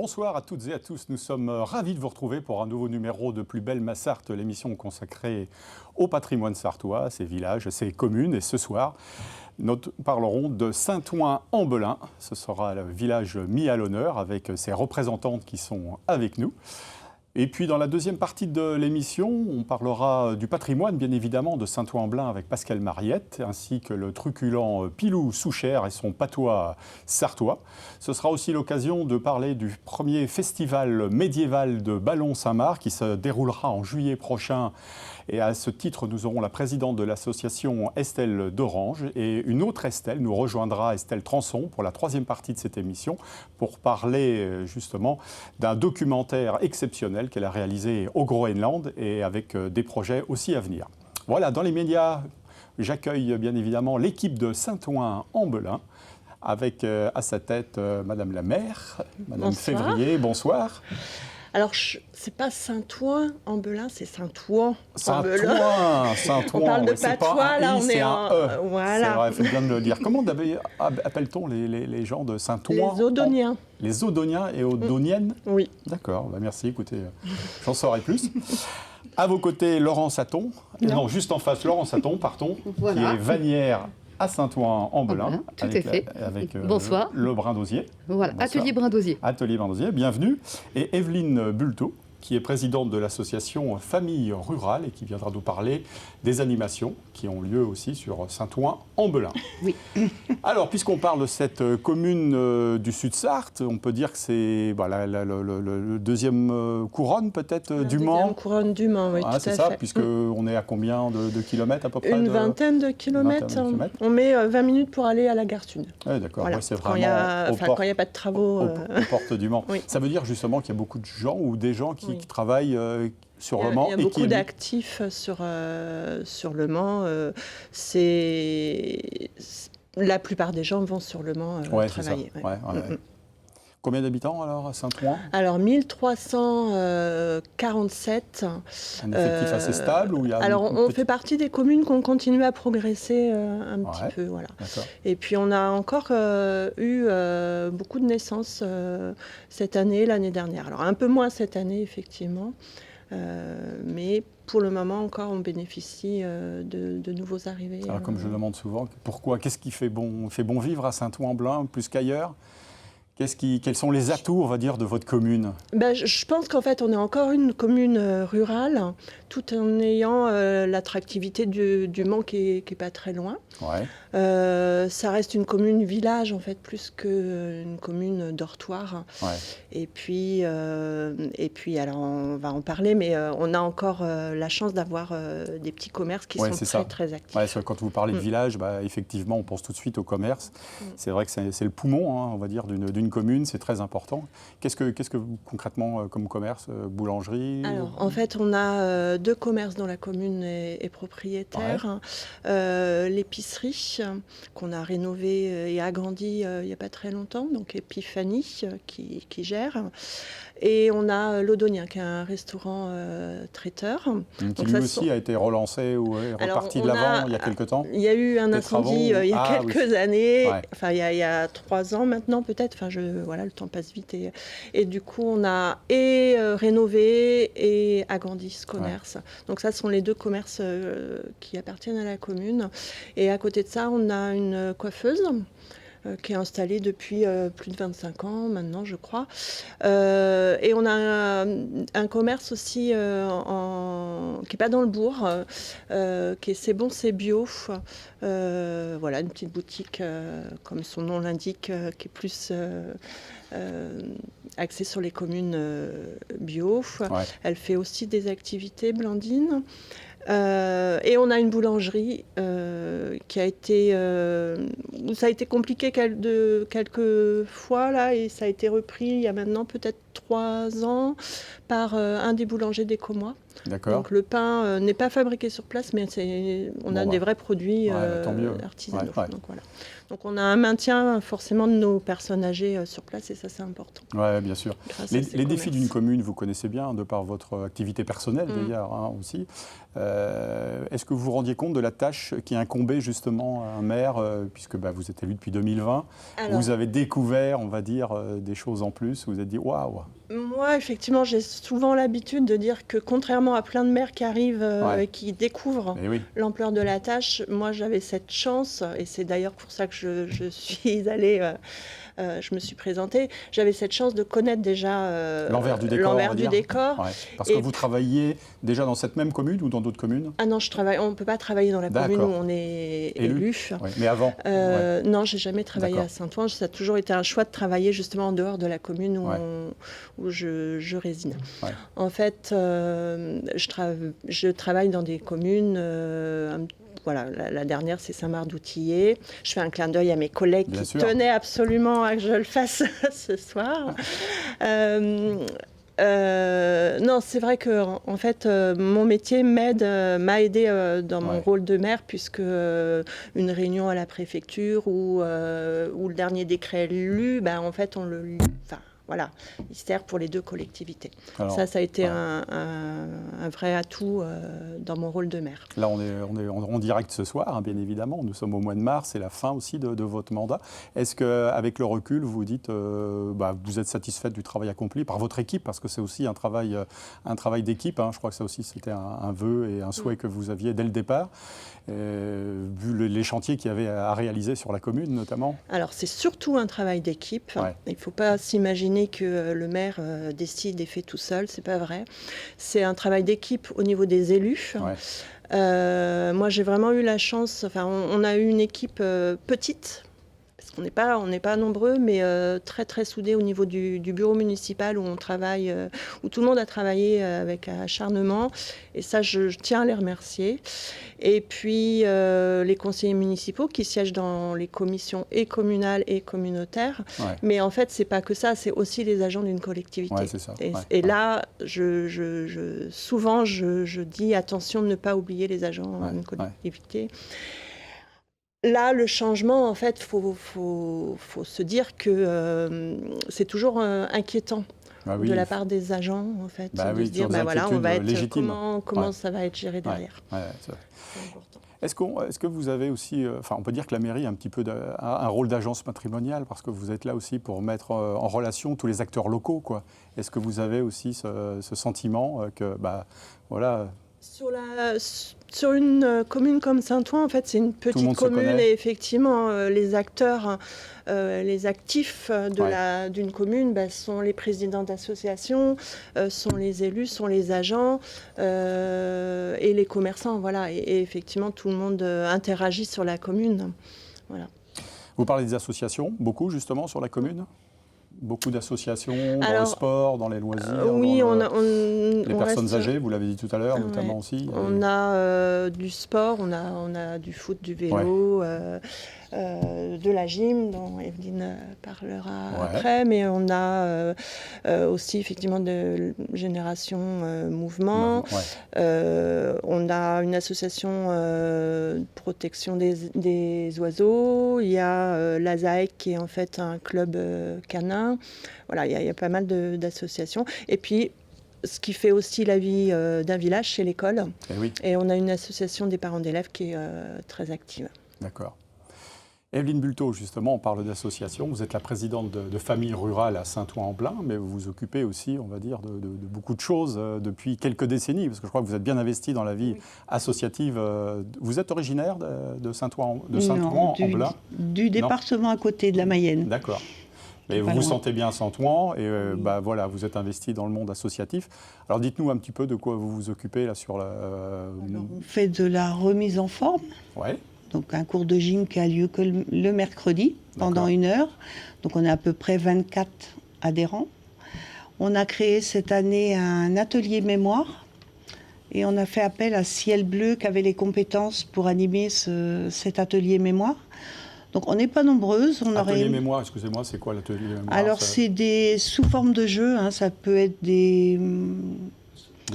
Bonsoir à toutes et à tous. Nous sommes ravis de vous retrouver pour un nouveau numéro de Plus belle ma Sarthe, l'émission consacrée au patrimoine sartois, ses villages, ses communes. Et ce soir, nous parlerons de Saint-Ouen-en-Belin. Ce sera le village mis à l'honneur avec ses représentantes qui sont avec nous. Et puis dans la deuxième partie de l'émission, on parlera du patrimoine, bien évidemment, de Saint-Ouen-en-Belin avec Pascal Mariette, ainsi que le truculent Pilou Souchère et son patois sartois. Ce sera aussi l'occasion de parler du premier festival médiéval de Ballon-Saint-Marc qui se déroulera en juillet prochain. Et à ce titre, nous aurons la présidente de l'association Estelle d'Orange et une autre Estelle nous rejoindra, Estelle Transon, pour la troisième partie de cette émission, pour parler justement d'un documentaire exceptionnel qu'elle a réalisé au Groenland et avec des projets aussi à venir. Voilà, dans les médias, j'accueille bien évidemment l'équipe de Saint-Ouen-en-Belin, avec à sa tête Madame la maire, Madame Février, bonsoir. Alors, c'est pas Saint-Ouen-en-Belin, c'est Saint-Ouen-en-Belin. Saint-Ouen. On parle de patois, là, on est en... Voilà. C'est vrai, il faut bien le dire. Comment appelle-t-on les gens de Saint-Ouen? Les Odoniens. Les Odoniens et Odoniennes? Oui. D'accord, bah merci, écoutez, j'en saurai plus. À vos côtés, Laurent Saton. Non, juste en face, Laurent Saton, voilà. Qui est vannière à Saint-Ouen-en-Belin, avec Bonsoir. Le Brin-d'Osier. Voilà, Bonsoir. Atelier Brin-d'Osier. Atelier Brin-d'Osier, bienvenue. Et Evelyne Bulto, qui est présidente de l'association Famille Rurale et qui viendra nous parler des animations qui ont lieu aussi sur Saint-Ouen-en-Belin. Oui. Alors, puisqu'on parle de cette commune du Sud-Sarthe, on peut dire que c'est le deuxième couronne peut-être du Mans. Deuxième couronne du Mans, oui, tout à fait. C'est ça, puisqu'on est à combien de kilomètres à peu près? Une vingtaine de kilomètres. On met 20 minutes pour aller à la gare Sud. Oui, d'accord. Voilà. Ouais, c'est quand il n'y a pas de travaux. Aux portes du Mans. Oui. Ça veut dire justement qu'il y a beaucoup de gens ou des gens qui travaillent sur le Mans. Il y a beaucoup d'actifs sur le Mans. La plupart des gens vont sur le Mans travailler. C'est ça. Combien d'habitants alors à Saint-Ouen? Alors 1347. Un effectif assez stable ou il y a alors on fait partie des communes qui ont continué à progresser un petit peu. Voilà. Et puis on a encore eu beaucoup de naissances cette année, l'année dernière. Alors un peu moins cette année effectivement. Mais pour le moment encore, on bénéficie de nouveaux arrivés. Alors, comme je le demande souvent, pourquoi? Qu'est-ce qui fait bon vivre à Saint-Ouen-en-Belin plus qu'ailleurs? Quels sont les atouts, on va dire, de votre commune? Je pense qu'en fait, on est encore une commune rurale, tout en ayant l'attractivité du Mans qui est pas très loin. Ouais. Ça reste une commune village, en fait, plus qu'une commune dortoir. Ouais. Et puis, alors, on va en parler, mais on a encore la chance d'avoir des petits commerces qui sont très actifs. Ouais, quand vous parlez de village, effectivement, on pense tout de suite au commerce. C'est vrai que c'est le poumon, on va dire, d'une commune, c'est très important. Qu'est-ce que concrètement comme commerce? Boulangerie? Alors, en fait, on a 2 commerces dont la commune est propriétaire. Ouais. L'épicerie qu'on a rénovée et agrandie il n'y a pas très longtemps, donc Épiphanie qui gère. Et on a l'Odonien, qui est un restaurant traiteur. Qui lui aussi a été relancé ou est reparti de l'avant il y a quelque temps? Il y a eu un incendie il y a quelques années, enfin il y a 3 ans maintenant peut-être, voilà, le temps passe vite. Et du coup, on a rénové et agrandi ce commerce. Ouais. Donc ça, ce sont les 2 commerces qui appartiennent à la commune. Et à côté de ça, on a une coiffeuse qui est installée depuis plus de 25 ans maintenant, je crois. Et on a un commerce aussi qui n'est pas dans le bourg, qui est C'est bon, c'est bio. Voilà, une petite boutique, comme son nom l'indique, qui est plus axée sur les communes bio. Ouais. Elle fait aussi des activités, Blandine. Et on a une boulangerie qui a été... ça a été compliqué quelques fois, là, et ça a été repris il y a maintenant peut-être 3 ans par un des boulangers d'Écomois. D'accord. Donc le pain n'est pas fabriqué sur place, mais on a des vrais produits artisanaux. Ouais. Donc, voilà. Donc on a un maintien forcément de nos personnes âgées sur place et ça c'est important. Oui, bien sûr. Les défis d'une commune, vous connaissez bien, de par votre activité personnelle d'ailleurs aussi. Est-ce que vous vous rendiez compte de la tâche qui incombait justement à un maire, puisque vous êtes élu depuis 2020, vous avez découvert, on va dire, des choses en plus, vous vous êtes dit waouh. Moi, effectivement, j'ai souvent l'habitude de dire que contrairement à plein de maires qui arrivent et qui découvrent l'ampleur de la tâche, moi j'avais cette chance, et c'est d'ailleurs pour ça que je suis allée, je me suis présentée, j'avais cette chance de connaître déjà l'envers du décor. Ouais. Parce que vous travailliez déjà dans cette même commune ou dans d'autres communes ? Ah non, on ne peut pas travailler dans la commune où on est élu. Oui. Mais avant Non, je n'ai jamais travaillé à Saint-Ouen. Ça a toujours été un choix de travailler justement en dehors de la commune où je réside. Ouais. En fait, je travaille dans des communes. Voilà, la dernière, c'est Saint-Marc-d'Outillet. Je fais un clin d'œil à mes collègues qui tenaient absolument à que je le fasse ce soir. Non, c'est vrai que en fait, mon métier m'a aidé dans mon rôle de maire, puisque une réunion à la préfecture ou le dernier décret lu, en fait, on le lit. Enfin, voilà, il sert pour les deux collectivités. Alors, ça a été un vrai atout dans mon rôle de maire. Là, on est en direct ce soir, bien évidemment. Nous sommes au mois de mars, c'est la fin aussi de votre mandat. Est-ce qu'avec le recul, vous dites vous êtes satisfaite du travail accompli par votre équipe, parce que c'est aussi un travail d'équipe. Je crois que ça aussi, c'était un vœu et un souhait que vous aviez dès le départ, vu les chantiers qu'il y avait à réaliser sur la commune, notamment. Alors, c'est surtout un travail d'équipe. Il ne faut pas s'imaginer que le maire décide et fait tout seul, c'est pas vrai. C'est un travail d'équipe au niveau des élus. Moi, j'ai vraiment eu la chance, on a eu une équipe petite, parce qu'on n'est pas nombreux, mais très très soudés au niveau du bureau municipal où on travaille, où tout le monde a travaillé avec acharnement, et ça je tiens à les remercier. Et puis les conseillers municipaux qui siègent dans les commissions et communales et communautaires, mais en fait c'est pas que ça, c'est aussi les agents d'une collectivité. C'est ça. Et là, souvent je dis attention de ne pas oublier les agents d'une collectivité. Là, le changement, en fait, faut se dire que c'est toujours inquiétant de la part des agents, en fait, de se dire, on va être comment ça va être géré derrière. C'est important. Est-ce que vous avez aussi, on peut dire que la mairie a un petit peu un rôle d'agence patrimoniale, parce que vous êtes là aussi pour mettre en relation tous les acteurs locaux, quoi. Est-ce que vous avez aussi ce sentiment que, Sur une commune comme Saint-Ouen, en fait, c'est une petite commune, et effectivement, les acteurs, les actifs d'une commune sont les présidents d'associations, sont les élus, sont les agents et les commerçants. Voilà. Et effectivement, tout le monde interagit sur la commune. Voilà. Vous parlez des associations, beaucoup justement sur la commune ? Beaucoup d'associations dans le sport, dans les loisirs, les personnes âgées, vous l'avez dit tout à l'heure, notamment aussi. On a du sport, on a du foot, du vélo, de la gym, dont Evelyne parlera après, mais on a aussi effectivement de Génération Mouvement. On a une association de protection des oiseaux. Il y a l'ASAEC qui est en fait un club canin. Voilà, il y a pas mal d'associations. Et puis, ce qui fait aussi la vie d'un village, c'est l'école. Et on a une association des parents d'élèves qui est très active. D'accord. Evelyne Bulteau, justement, on parle d'association. Vous êtes la présidente de Famille Rurale à Saint-Ouen-en-Blain, mais vous vous occupez aussi, on va dire, de beaucoup de choses depuis quelques décennies, parce que je crois que vous êtes bien investie dans la vie associative. Vous êtes originaire de Saint-Ouen-en-Blain ? Du département à côté de la Mayenne. D'accord. Mais vous vous sentez bien à Saint-Ouen et vous êtes investi dans le monde associatif. Alors dites-nous un petit peu de quoi vous vous occupez là sur la... On fait de la remise en forme. Donc un cours de gym qui a lieu que le mercredi pendant 1 heure. Donc on a à peu près 24 adhérents. On a créé cette année un atelier mémoire et on a fait appel à Ciel Bleu qui avait les compétences pour animer cet atelier mémoire. Donc on n'est pas nombreuses. Atelier mémoire, excusez-moi, c'est quoi l'atelier mémoire? Alors c'est sous forme de jeux, hein, ça peut être des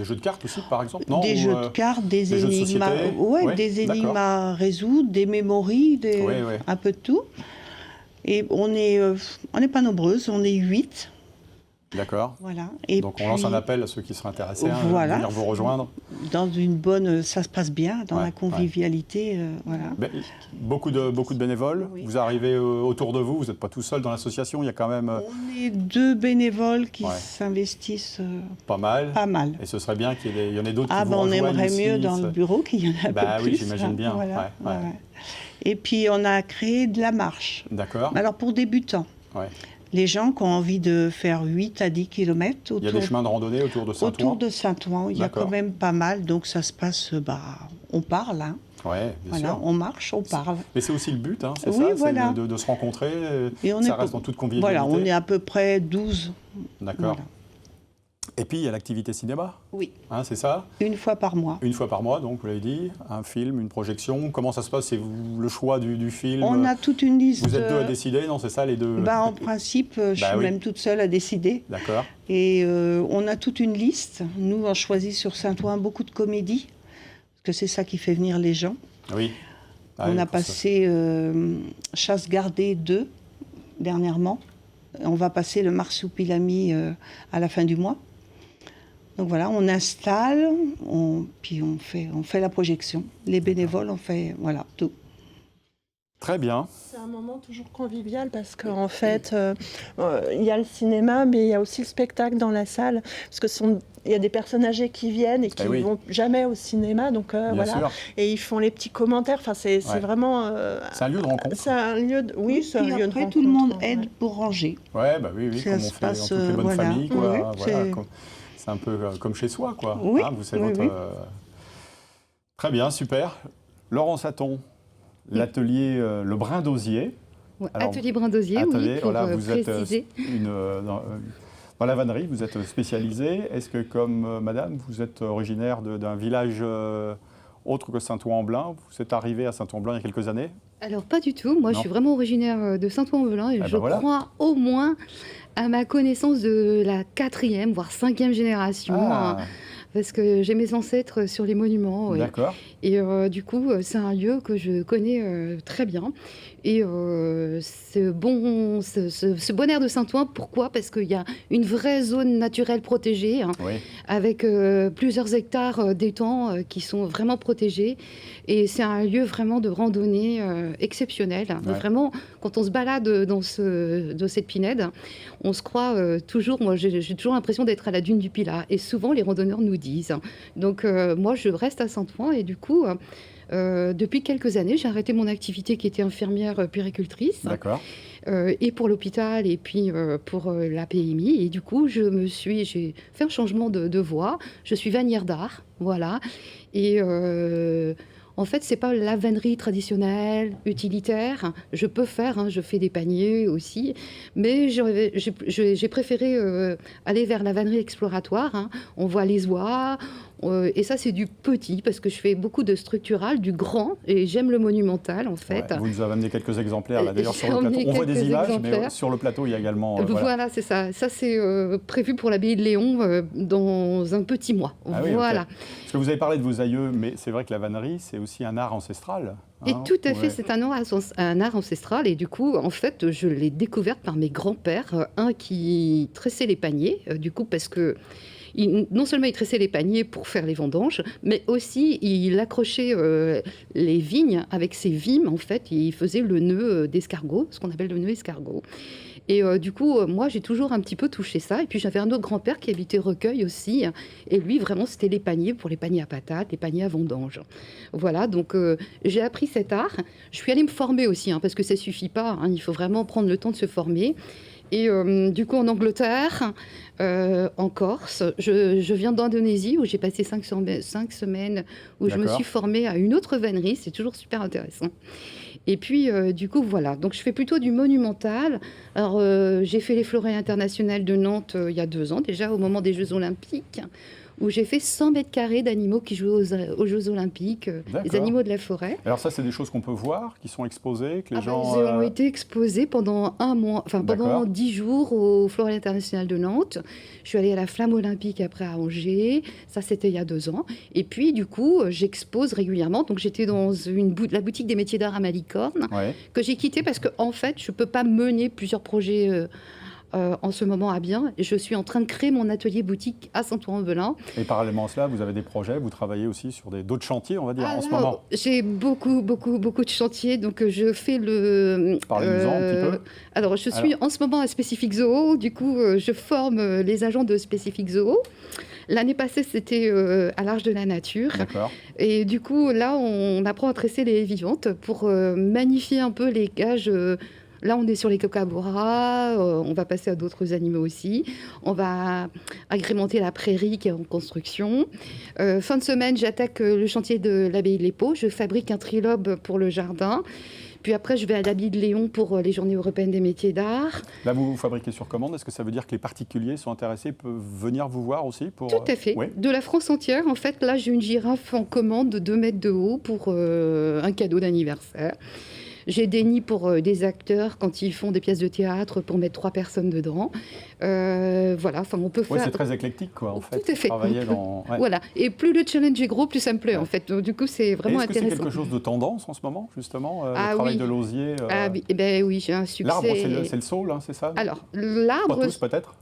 jeux de cartes aussi, par exemple? Non, des jeux de cartes, des énigmes, des énigmes à résoudre, des mémories, un peu de tout. Et on n'est pas nombreuses, on est 8. D'accord. Voilà. Donc on lance un appel à ceux qui seraient intéressés à venir vous rejoindre. Dans une bonne, ça se passe bien, dans la convivialité, voilà. Beaucoup de bénévoles. Oui. Vous arrivez autour de vous. Vous n'êtes pas tout seul dans l'association. Il y a quand même. On est 2 bénévoles qui s'investissent. Pas mal. Pas mal. Et ce serait bien qu'il y en ait d'autres qui vous rejoignent. On aimerait mieux dans le bureau qu'il y en ait un peu plus. Oui, j'imagine bien. Voilà. Et puis on a créé de la marche. D'accord. Alors pour débutants. Ouais. Les gens qui ont envie de faire 8 à 10 km. Il y a des chemins de randonnée autour de Saint-Ouen? Autour de Saint-Ouen, il y a quand même pas mal. Donc ça se passe, on parle. Hein. Oui, bien sûr. On marche, on parle. Mais c'est aussi le but, hein, c'est voilà. de se rencontrer. Et ça reste dans toute convivialité. Voilà, on est à peu près 12. D'accord. Voilà. Et puis, il y a l'activité cinéma. Oui. Hein, c'est ça? Une fois par mois. Une fois par mois, donc, vous l'avez dit. Un film, une projection. Comment ça se passe? C'est le choix du film? On a toute une liste. Vous êtes 2 à décider, non? C'est ça, les 2? En principe, je suis même toute seule à décider. D'accord. Et on a toute une liste. Nous, on choisit sur Saint-Ouen beaucoup de comédies, parce que c'est ça qui fait venir les gens. Oui. On a passé Chasse gardée 2, dernièrement. On va passer le Marsupilami à la fin du mois. Donc voilà, on installe, puis on fait la projection. Les bénévoles, on fait tout. Très bien. C'est un moment toujours convivial parce qu'en fait, il y a le cinéma, mais il y a aussi le spectacle dans la salle. Parce que il y a des personnes âgées qui viennent et qui ne vont jamais au cinéma. Donc voilà. Sûr. Et ils font les petits commentaires. Enfin, c'est vraiment. C'est un lieu de rencontre. C'est un lieu de, c'est un lieu de rencontre. Tout le monde aide pour ranger. Oui, comme on fait dans toutes les bonnes familles. Quoi. C'est un peu comme chez soi, quoi. Oui, vous savez Très bien, super. Laurent Saton, l'atelier Le Brin d'Osier. Atelier Brin d'Osier, oui, pour vous préciser. Êtes dans la vannerie, vous êtes spécialisée. Est-ce que, comme madame, vous êtes originaire d'un village autre que Saint-Ouen-en-Velin? Vous êtes arrivée à Saint-Ouen-en-Velin il y a quelques années? Alors, pas du tout. Moi, je suis vraiment originaire de Saint-Ouen-en-Velin et je crois au moins à ma connaissance de la 4e, voire 5e génération. Parce que j'ai mes ancêtres sur les monuments. Ouais. D'accord. Et du coup, c'est un lieu que je connais très bien. Et ce bon air de Saint-Ouen, pourquoi? Parce qu'il y a une vraie zone naturelle protégée, avec plusieurs hectares d'étangs qui sont vraiment protégés. Et c'est un lieu vraiment de randonnée exceptionnel. Ouais. Vraiment, quand on se balade dans cette pinède, on se croit toujours, moi j'ai toujours l'impression d'être à la dune du Pilat. Et souvent, les randonneurs nous disent. Donc moi, je reste à Saint-Ouen et du coup... depuis quelques années, j'ai arrêté mon activité qui était infirmière puéricultrice. D'accord. Et pour l'hôpital et puis pour la PMI. Et du coup, j'ai fait un changement de voie. Je suis vannière d'art, voilà. Et en fait, c'est pas la vannerie traditionnelle, utilitaire. Je peux faire, je fais des paniers aussi. Mais j'ai préféré aller vers la vannerie exploratoire. On voit les oies. Et ça, c'est du petit, parce que je fais beaucoup de structural, du grand, et j'aime le monumental, en fait. Ouais, vous nous avez amené quelques exemplaires, là. D'ailleurs, sur le plateau. On voit des images, mais sur le plateau, il y a également... voilà, c'est ça. Ça, c'est prévu pour l'abbaye de Léon dans un petit mois. Ah oui, voilà. Okay. Parce que vous avez parlé de vos aïeux, mais c'est vrai que la vannerie, c'est aussi un art ancestral. Et tout à fait, c'est un art ancestral. Et du coup, en fait, je l'ai découverte par mes grands-pères. Un qui tressait les paniers, du coup, parce que... non seulement il tressait les paniers pour faire les vendanges, mais aussi il accrochait les vignes avec ses vimes, en fait. Il faisait le nœud d'escargot, ce qu'on appelle le nœud escargot. Et du coup, moi, j'ai toujours un petit peu touché ça. Et puis, j'avais un autre grand-père qui habitait Recueil aussi. Et lui, vraiment, c'était les paniers pour les paniers à patates, les paniers à vendanges. Voilà, donc j'ai appris cet art. Je suis allée me former aussi, parce que ça ne suffit pas. Il faut vraiment prendre le temps de se former. Et du coup, en Angleterre, en Corse, je viens d'Indonésie où j'ai passé 5 semaines où je me suis formée à une autre vannerie. C'est toujours super intéressant. Et puis, du coup, voilà. Donc, je fais plutôt du monumental. Alors, j'ai fait les Florets internationales de Nantes il y a 2 ans, déjà, au moment des Jeux Olympiques, où j'ai fait 100 mètres carrés d'animaux qui jouent aux Jeux Olympiques, les animaux de la forêt. Alors ça, c'est des choses qu'on peut voir, qui sont exposées, que les gens... Ils ont été exposés pendant un mois, pendant 10 jours au Floral International de Nantes. Je suis allée à la Flamme Olympique après à Angers, ça c'était il y a 2 ans. Et puis du coup, j'expose régulièrement. Donc j'étais dans la boutique des métiers d'art à Malicorne, que j'ai quittée parce que en fait, je ne peux pas mener plusieurs projets en ce moment à bien. Je suis en train de créer mon atelier boutique à Saint-Ouen-en-Velin. Et parallèlement à cela, vous avez des projets, vous travaillez aussi sur d'autres chantiers, on va dire, en ce moment. J'ai beaucoup de chantiers, donc je fais le... Parlez-nous-en un petit peu. Alors, je suis en ce moment à Specific Zoo, du coup, je forme les agents de Specific Zoo. L'année passée, c'était à l'Arche de la Nature. D'accord. Et du coup, là, on apprend à tresser les vivantes pour magnifier un peu les cages. Là, on est sur les kookaburras, on va passer à d'autres animaux aussi. On va agrémenter la prairie qui est en construction. Fin de semaine, j'attaque le chantier de l'abbaye de l'Épau. Je fabrique un trilobe pour le jardin. Puis après, je vais à l'Abbaye de Léon pour les Journées européennes des métiers d'art. Là, vous fabriquez sur commande. Est-ce que ça veut dire que les particuliers sont intéressés, peuvent venir vous voir aussi pour... Tout à fait. De la France entière. En fait, là, j'ai une girafe en commande de 2 mètres de haut pour un cadeau d'anniversaire. J'ai des nids pour des acteurs quand ils font des pièces de théâtre pour mettre 3 personnes dedans. Voilà, enfin on peut faire... c'est très éclectique, quoi, en fait. Tout à fait. Dans... Voilà, et plus le challenge est gros, plus ça me plaît, en fait. Donc, du coup, c'est vraiment intéressant. Est-ce que c'est quelque chose de tendance en ce moment, justement, le travail de l'osier oui, j'ai un succès. L'arbre, c'est le saule, hein, c'est ça? Alors, l'arbre... Pas tous, peut-être?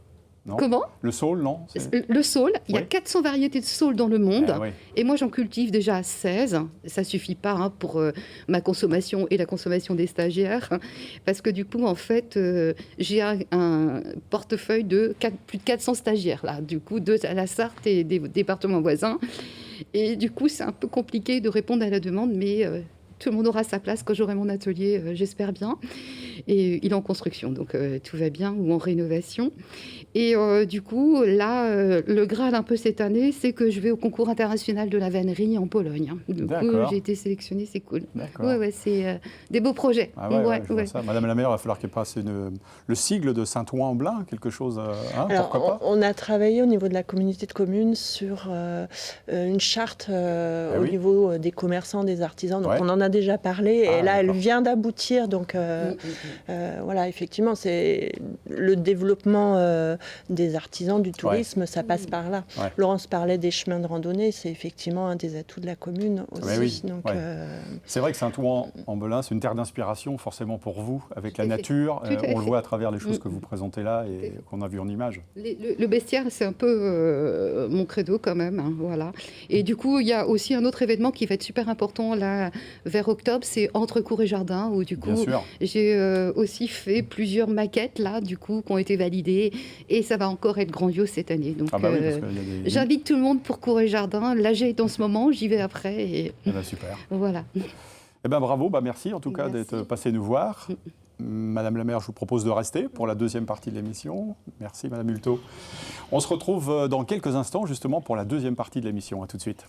Non. Comment? Le saule, non? Le saule, il y a 400 variétés de saule dans le monde. Oui. Et moi, j'en cultive déjà 16. Ça ne suffit pas pour ma consommation et la consommation des stagiaires. Parce que du coup, en fait, j'ai un portefeuille de plus de 400 stagiaires, là. Du coup, à la Sarthe et des départements voisins. Et du coup, c'est un peu compliqué de répondre à la demande, mais... tout le monde aura sa place quand j'aurai mon atelier, j'espère bien. Et il est en construction, donc tout va bien, ou en rénovation. Et du coup, là, le Graal un peu cette année, c'est que je vais au concours international de la vannerie en Pologne. Du coup, j'ai été sélectionnée, c'est cool. Ouais, c'est des beaux projets. Ça. Madame la maire, il va falloir qu'elle passe le sigle de Saint-Ouen-en-Velin, quelque chose, Alors, pourquoi pas? On a travaillé au niveau de la communauté de communes sur une charte au niveau des commerçants, des artisans. Donc, on en a déjà parlé. Et là, elle vient d'aboutir. Donc, voilà, effectivement, c'est le développement des artisans, du tourisme, ça passe par là. Laurence parlait des chemins de randonnée, c'est effectivement un des atouts de la commune aussi. Donc, c'est vrai que Saint-Ouen-en-Velin, c'est une terre d'inspiration forcément pour vous, avec la nature. On le voit à travers les choses que vous présentez là et qu'on a vu en images. Le bestiaire, c'est un peu mon credo quand même. Hein, voilà. Et du coup, il y a aussi un autre événement qui va être super important là, vers octobre, c'est Entre cours et jardin, où du coup, j'ai aussi fait plusieurs maquettes là, du coup, qui ont été validées. Et ça va encore être grandiose cette année. Donc, j'invite tout le monde pour cours et jardin. Là, j'ai été en ce moment, j'y vais après. Et... super. Voilà. Bravo, merci en tout cas d'être passé nous voir. Madame la maire, je vous propose de rester pour la deuxième partie de l'émission. Merci Madame Hultot. On se retrouve dans quelques instants justement pour la deuxième partie de l'émission. À tout de suite.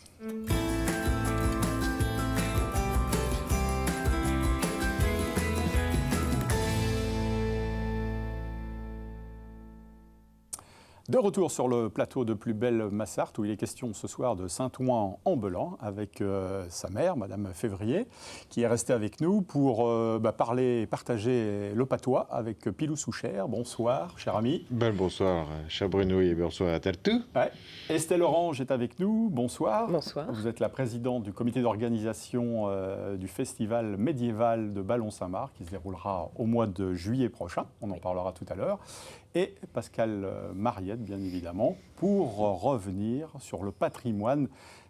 De retour sur le plateau de Plus belle Massart, où il est question ce soir de Saint-Ouen-en-Velin avec sa mère, Madame Février, qui est restée avec nous pour parler et partager le patois avec Pilou Souchère. Bonsoir, cher ami. Bonsoir, cher Bruno, et bonsoir à tout. Estelle Orange est avec nous. Bonsoir. Bonsoir. Vous êtes la présidente du comité d'organisation du festival médiéval de Ballon-Saint-Marc, qui se déroulera au mois de juillet prochain. On en parlera tout à l'heure. Et Pascal Mariette, bien évidemment, pour revenir sur le patrimoine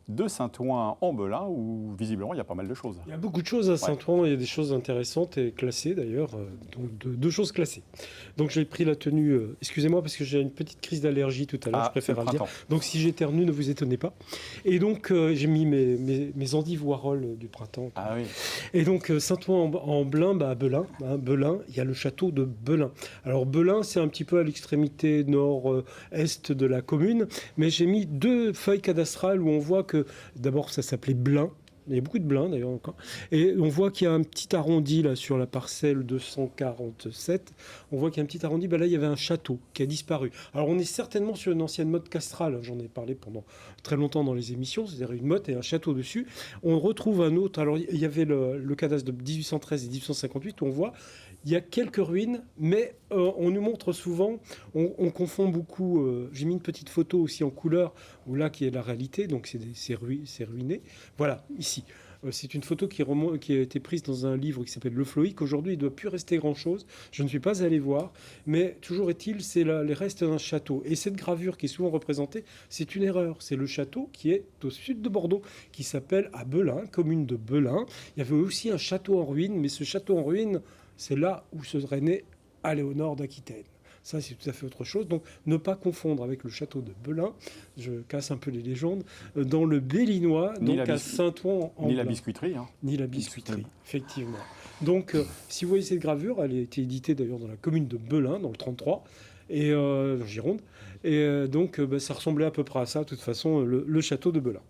de Saint-Ouen-en-Velin, où visiblement il y a pas mal de choses. Il y a beaucoup de choses à Saint-Ouen, il y a des choses intéressantes et classées d'ailleurs, donc deux choses classées. Donc j'ai pris la tenue, excusez-moi parce que j'ai une petite crise d'allergie tout à l'heure, je préfère le dire. Donc si j'éternue, ne vous étonnez pas. Et donc j'ai mis mes endives Warhol du printemps. Et donc Saint-Ouen-en-Velin, à Belin, Belin, il y a le château de Belin. Alors Belin, c'est un petit peu à l'extrémité nord-est de la commune, mais j'ai mis 2 feuilles cadastrales où on voit que d'abord ça s'appelait Blin, Il y a beaucoup de blins d'ailleurs encore. Et on voit qu'il y a un petit arrondi là sur la parcelle 247. On voit qu'il y a un petit arrondi. Là, il y avait un château qui a disparu. Alors, on est certainement sur une ancienne motte castrale. J'en ai parlé pendant très longtemps dans les émissions. C'est-à-dire une motte et un château dessus. On retrouve un autre. Alors, il y avait le cadastre de 1813 et 1858 où on voit il y a quelques ruines, mais on nous montre souvent, on confond beaucoup. J'ai mis une petite photo aussi en couleur, où là qui est la réalité, donc c'est ruiné. Voilà, ici. C'est une photo qui a été prise dans un livre qui s'appelle Le Floïque. Aujourd'hui, il ne doit plus rester grand-chose. Je ne suis pas allé voir, mais toujours est-il, c'est les restes d'un château. Et cette gravure qui est souvent représentée, c'est une erreur. C'est le château qui est au sud de Bordeaux, qui s'appelle à Belin, commune de Belin. Il y avait aussi un château en ruine, mais ce château en ruine, c'est là où serait né Aléonore d'Aquitaine. Ça, c'est tout à fait autre chose. Donc, ne pas confondre avec le château de Belin, je casse un peu les légendes, dans le Bélinois, donc à Saint-Ouen en Ni la biscuiterie. Hein. Ni la biscuiterie, effectivement. Donc, si vous voyez cette gravure, elle a été éditée d'ailleurs dans la commune de Belin, dans le 33, et en Gironde. Et donc, ça ressemblait à peu près à ça, de toute façon, le château de Belin.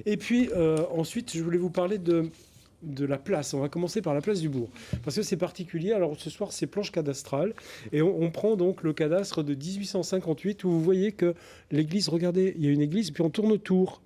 Et puis, ensuite, je voulais vous parler de la place. On va commencer par la place du bourg, parce que c'est particulier. Alors ce soir, c'est planche cadastrale, et on prend donc le cadastre de 1858, où vous voyez que l'église, regardez, il y a une église, puis on tourne autour.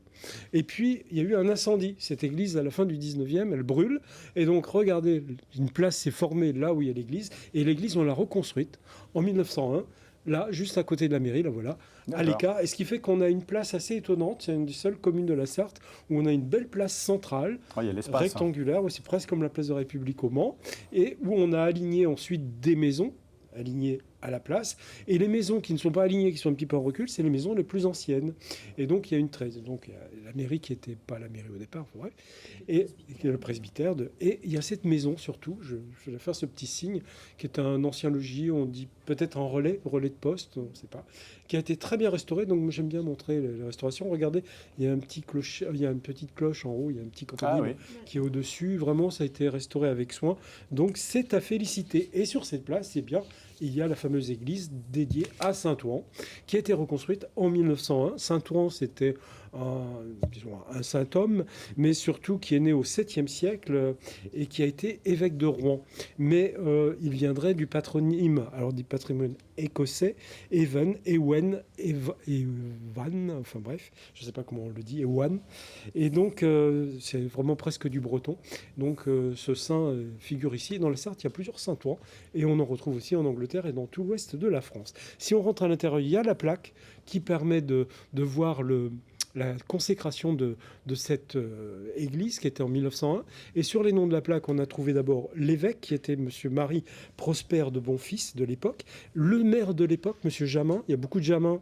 Et puis, il y a eu un incendie. Cette église, à la fin du 19e, elle brûle. Et donc, regardez, une place s'est formée là où il y a l'église, et l'église, on l'a reconstruite en 1901, là, juste à côté de la mairie, là voilà, à l'écart. Et ce qui fait qu'on a une place assez étonnante. C'est une des seules communes de la Sarthe où on a une belle place centrale, rectangulaire, c'est presque comme la place de la République au Mans, et où on a aligné ensuite des maisons, alignées à la place. Et les maisons qui ne sont pas alignées, qui sont un petit peu en recul, c'est les maisons les plus anciennes. Et donc, il y a une tresse. Donc, il y a la mairie qui n'était pas la mairie au départ, bref, et le presbytère. Et il y a cette maison, surtout, je vais faire ce petit signe, qui est un ancien logis, on dit peut-être un relais de poste, on ne sait pas, qui a été très bien restauré. Donc, j'aime bien montrer la restauration. Regardez, il y a un petit clocher, il y a une petite cloche en haut, il y a un petit campanile qui est au-dessus. Vraiment, ça a été restauré avec soin. Donc, c'est à féliciter. Et sur cette place, c'est bien, il y a la fameuse église dédiée à Saint-Ouen, qui a été reconstruite en 1901. Saint-Ouen, c'était un saint homme, mais surtout qui est né au 7e siècle et qui a été évêque de Rouen. Mais il viendrait du patronyme, alors du patronyme écossais, Evan, Ewen, Evan, enfin bref, je ne sais pas comment on le dit, Ewan. Et donc, c'est vraiment presque du breton. Donc, ce saint figure ici. Dans la Sarthe, il y a plusieurs Saint-Ouen, et on en retrouve aussi en Angleterre et dans tout l'ouest de la France. Si on rentre à l'intérieur, il y a la plaque qui permet de voir la consécration de cette église qui était en 1901. Et sur les noms de la plaque, on a trouvé d'abord l'évêque, qui était M. Marie Prosper de Bonfils de l'époque, le maire de l'époque, M. Jamin. Il y a beaucoup de Jamins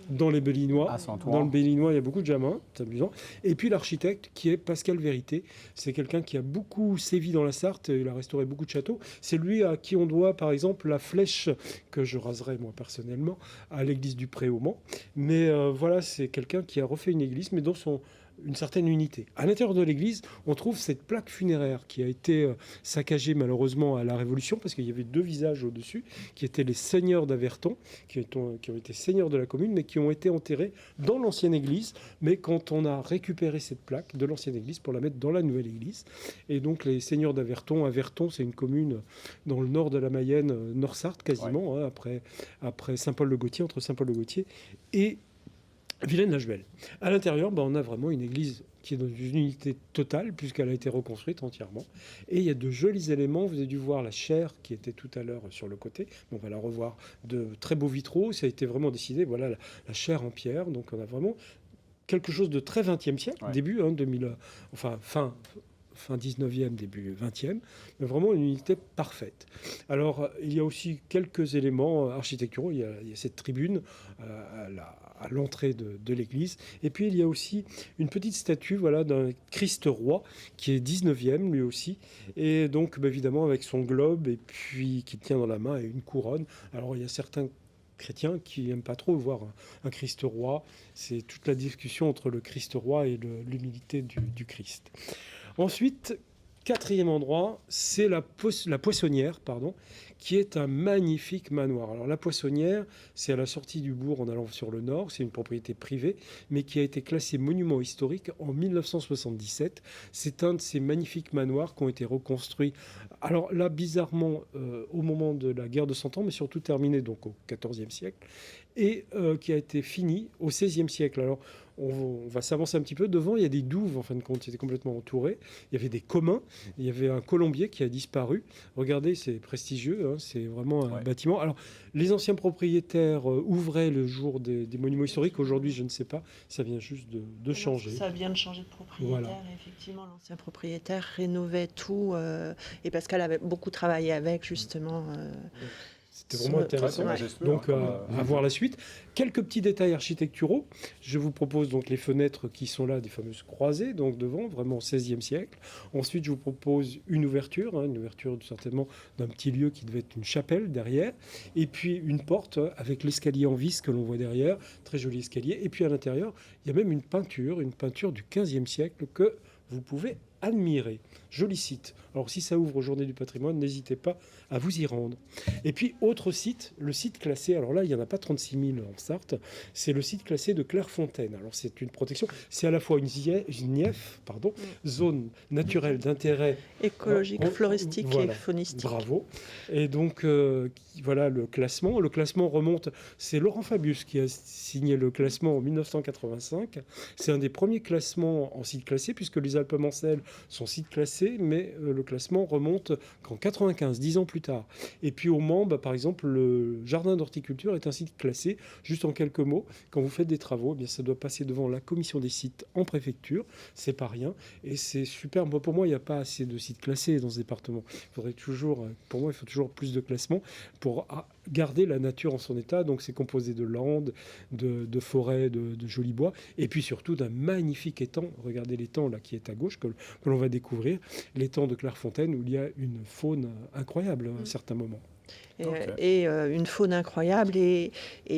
dans les Bélinois. Dans le Bélinois, il y a beaucoup de Jamins, c'est amusant. Et puis l'architecte, qui est Pascal Vérité. C'est quelqu'un qui a beaucoup sévi dans la Sarthe, il a restauré beaucoup de châteaux. C'est lui à qui on doit, par exemple, la flèche que je raserai moi personnellement à l'église du Pré au Mans. Mais voilà, c'est quelqu'un qui a refait une église, mais dans une certaine unité. À l'intérieur de l'église, on trouve cette plaque funéraire qui a été saccagée malheureusement à la Révolution, parce qu'il y avait deux visages au-dessus, qui étaient les seigneurs d'Averton, qui ont été seigneurs de la commune, mais qui ont été enterrés dans l'ancienne église. Mais quand on a récupéré cette plaque de l'ancienne église pour la mettre dans la nouvelle église, et donc les seigneurs d'Averton, Averton, c'est une commune dans le nord de la Mayenne, Nord-Sarthe quasiment, hein, après Saint-Paul-le-Gaultier, entre Saint-Paul-le-Gaultier et Vilaine-la-Juelle. À l'intérieur, on a vraiment une église qui est dans une unité totale, puisqu'elle a été reconstruite entièrement. Et il y a de jolis éléments. Vous avez dû voir la chaire qui était tout à l'heure sur le côté. On va la revoir. De très beaux vitraux. Ça a été vraiment décidé. Voilà la chaire en pierre. Donc on a vraiment quelque chose de très 20e siècle, début 2000, enfin fin 19e, début 20e, mais vraiment une unité parfaite. Alors, il y a aussi quelques éléments architecturaux. Il y a cette tribune à l'entrée de l'église. Et puis, il y a aussi une petite statue d'un Christ roi qui est 19e, lui aussi. Et donc, évidemment, avec son globe, et puis qui tient dans la main, et une couronne. Alors, il y a certains chrétiens qui n'aiment pas trop voir un Christ roi. C'est toute la discussion entre le Christ roi et l'humilité du Christ. Ensuite, 4e endroit, c'est la Poissonnière, qui est un magnifique manoir. Alors la Poissonnière, c'est à la sortie du bourg en allant sur le nord, c'est une propriété privée, mais qui a été classée monument historique en 1977. C'est un de ces magnifiques manoirs qui ont été reconstruits. Alors là, bizarrement, au moment de la guerre de 100 ans, mais surtout terminé donc au XIVe siècle, et qui a été fini au XVIe siècle. Alors, on va s'avancer un petit peu. Devant, il y a des douves, en fin de compte, qui étaient complètement entourées. Il y avait des communs. Il y avait un colombier qui a disparu. Regardez, c'est prestigieux. Hein, c'est vraiment un bâtiment. Alors, les anciens propriétaires ouvraient le jour des monuments historiques. Aujourd'hui, je ne sais pas. Ça vient juste de changer. Ça vient de changer de propriétaire. Voilà. Effectivement, l'ancien propriétaire rénovait tout. Et Pascal avait beaucoup travaillé avec, justement. C'était vraiment intéressant. Donc, à voir la suite. Quelques petits détails architecturaux. Je vous propose donc les fenêtres qui sont là, des fameuses croisées, donc devant, vraiment au XVIe siècle. Ensuite, je vous propose une ouverture certainement d'un petit lieu qui devait être une chapelle derrière. Et puis une porte avec l'escalier en vis que l'on voit derrière, très joli escalier. Et puis à l'intérieur, il y a même une peinture du XVe siècle que vous pouvez admirer. Joli site. Alors si ça ouvre aux Journées du patrimoine, n'hésitez pas à vous y rendre. Et puis autre site, le site classé, alors là il n'y en a pas 36 000 en Sarthe, c'est le site classé de Clairefontaine. Alors c'est une protection, c'est à la fois une ZNIF, zone naturelle d'intérêt écologique, floristique et faunistique. Bravo. Et donc voilà le classement. Le classement remonte, c'est Laurent Fabius qui a signé le classement en 1985. C'est un des premiers classements en site classé puisque les Alpes-Mancelles sont sites classés, mais le classement remonte qu'en 95, 10 ans plus tard. Et puis au Mans, par exemple, le jardin d'horticulture est un site classé. Juste en quelques mots, quand vous faites des travaux, eh bien, ça doit passer devant la commission des sites en préfecture. C'est pas rien. Et c'est super. Pour moi, il n'y a pas assez de sites classés dans ce département. Pour moi, il faut toujours plus de classements pour garder la nature en son état. Donc c'est composé de landes, de forêts, de jolis bois. Et puis surtout d'un magnifique étang. Regardez l'étang là qui est à gauche, que l'on va découvrir, l'étang de Clairefontaine, où il y a une faune incroyable à un certain moment. Et une faune incroyable, et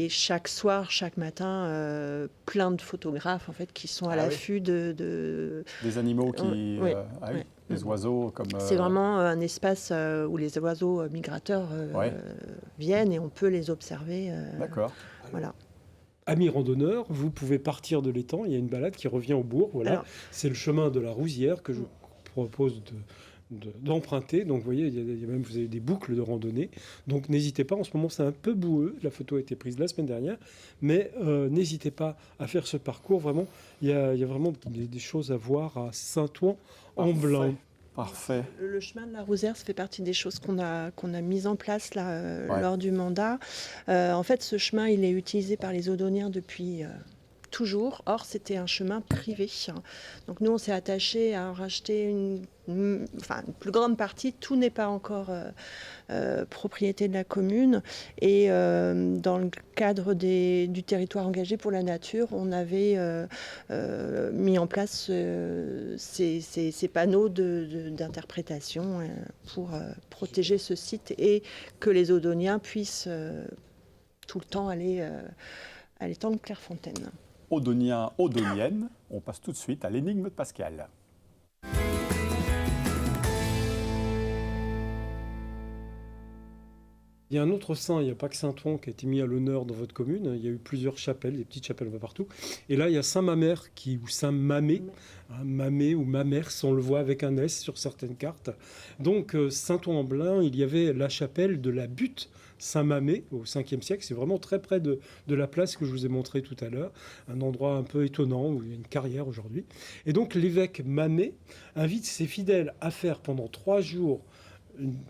chaque soir, chaque matin, plein de photographes en fait, qui sont à l'affût de... Des animaux qui... des oiseaux comme... C'est vraiment un espace où les oiseaux migrateurs viennent et on peut les observer. D'accord. Voilà. Amis randonneurs, vous pouvez partir de l'étang, il y a une balade qui revient au bourg, voilà. C'est le chemin de la Rousière que je propose d'emprunter. Donc vous voyez, vous avez des boucles de randonnée. Donc n'hésitez pas, en ce moment c'est un peu boueux, la photo a été prise la semaine dernière, mais n'hésitez pas à faire ce parcours. Vraiment, il y a vraiment des choses à voir à Saint-Ouen-en-Blanc. Parfait. Le chemin de la Rousière, ça fait partie des choses qu'on a mis en place là, lors du mandat. En fait, ce chemin, il est utilisé par les Odoniens depuis toujours. Or, c'était un chemin privé. Donc nous, on s'est attaché à en racheter une plus grande partie. Tout n'est pas encore propriété de la commune. Et dans le cadre du territoire engagé pour la nature, on avait mis en place ces panneaux d'interprétation pour protéger ce site et que les Odoniens puissent tout le temps aller à l'étang de Clairefontaine. Odonien, Odonienne, on passe tout de suite à l'énigme de Pascal. Il y a un autre saint, il n'y a pas que Saint-Ouen qui a été mis à l'honneur dans votre commune. Il y a eu plusieurs chapelles, des petites chapelles partout. Et là, il y a Saint-Mamère ou Saint-Mamé, Mamé ou Mamère, on le voit avec un S sur certaines cartes. Donc, Saint-Ouen-en-Blanc, il y avait la chapelle de la butte Saint-Mamé au 5e siècle. C'est vraiment très près de la place que je vous ai montrée tout à l'heure. Un endroit un peu étonnant où il y a une carrière aujourd'hui. Et donc, l'évêque Mamé invite ses fidèles à faire pendant 3 jours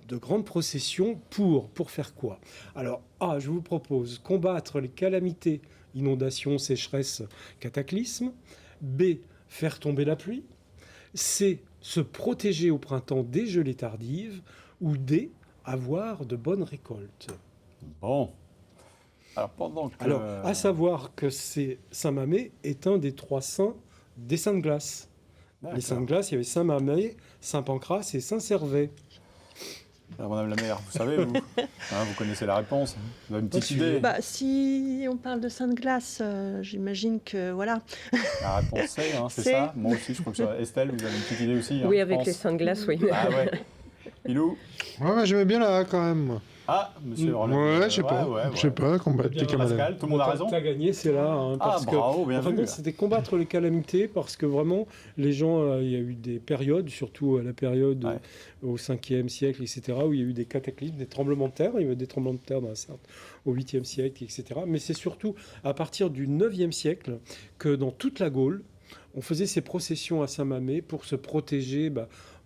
de grandes processions pour faire quoi? Alors, je vous propose combattre les calamités, inondations, sécheresses, cataclysmes. B, faire tomber la pluie. C, se protéger au printemps des gelées tardives. Ou D, avoir de bonnes récoltes. Bon. Alors, à savoir que Saint-Mamé est un des 3 saints des saints de glace. Les saints de glace, il y avait Saint-Mamé, Saint-Pancrace et Saint-Servais. Madame la maire, vous savez, vous, vous connaissez la réponse. Vous avez une petite idée? Si on parle de Sainte-Glace, j'imagine que voilà. La réponse c'est ça. Moi aussi, je crois que ça. Estelle, vous avez une petite idée aussi? Oui, avec les Sainte-Glace, oui. Ah ouais. Pilou? Ouais, j'aimais bien la A quand même. Ah, monsieur Roland. Ouais, je sais pas. Je sais pas, combattre les camarades. Pascal, tout le monde a raison. Tu as gagné, c'est là. Parce bravo, bien vu. C'était combattre les calamités parce que vraiment, les gens, il y a eu des périodes, surtout à la période au 5e siècle, etc., où il y a eu des cataclysmes, des tremblements de terre. Il y a eu des tremblements de terre dans la Sarthe au 8e siècle, etc. Mais c'est surtout à partir du 9e siècle que dans toute la Gaule, on faisait ces processions à Saint-Mamé pour se protéger.